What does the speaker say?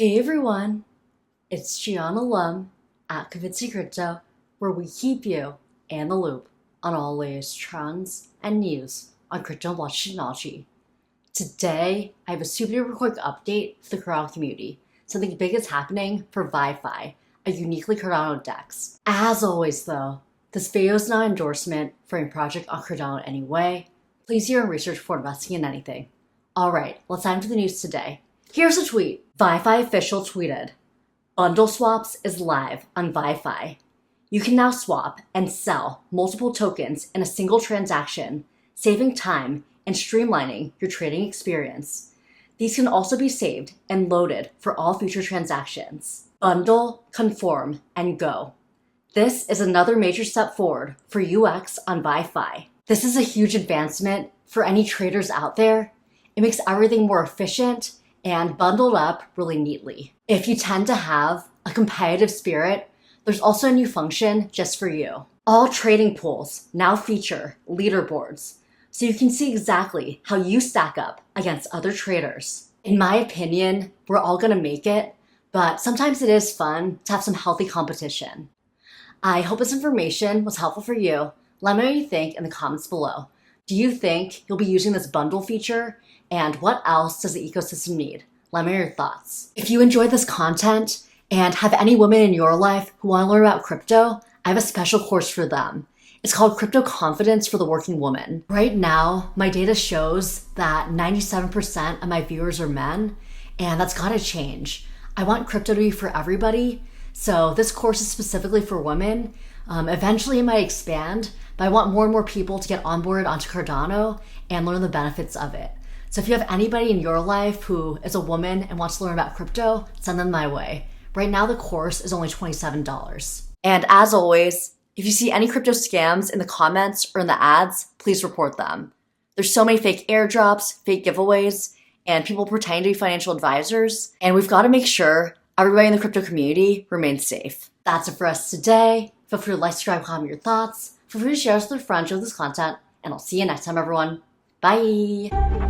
Hey everyone, it's Gianna Lum at Convincing Crypto, where we keep you in the loop on all latest trends and news on crypto and blockchain technology. Today, I have a super quick update for the Cardano community. Something big is happening for VyFi, a uniquely Cardano Dex. As always though, this video is not an endorsement for any project on Cardano in any way. Please do your own research before investing in anything. Alright, let's dive into the news today. Here's a tweet. VyFi official tweeted, "BundleSwaps is live on VyFi. You can now swap and sell multiple tokens in a single transaction, saving time and streamlining your trading experience. These can also be saved and loaded for all future transactions. Bundle, conform, and go." This is another major step forward for UX on VyFi. This is a huge advancement for any traders out there. It makes everything more efficient and bundled up really neatly. If you tend to have a competitive spirit, there's also a new function just for you. All trading pools now feature leaderboards, so you can see exactly how you stack up against other traders. In my opinion, we're all gonna make it, but sometimes it is fun to have some healthy competition. I hope this information was helpful for you. Let me know what you think in the comments below. Do you think you'll be using this bundle feature? And what else does the ecosystem need? Let me know your thoughts. If you enjoyed this content and have any women in your life who want to learn about crypto, I have a special course for them. It's called Crypto Confidence for the Working Woman. Right now, my data shows that 97% of my viewers are men, and that's gotta change. I want crypto to be for everybody, so this course is specifically for women. Eventually it might expand, but I want more and more people to get onboarded onto Cardano and learn the benefits of it. So if you have anybody in your life who is a woman and wants to learn about crypto, send them my way. Right now the course is only $27. And as always, if you see any crypto scams in the comments or in the ads, please report them. There's so many fake airdrops, fake giveaways, and people pretending to be financial advisors, and we've got to make sure everybody in the crypto community remains safe. That's it for us today. Feel free to like, subscribe, comment your thoughts. Feel free to share this with your friends with this content, and I'll see you next time, everyone. Bye!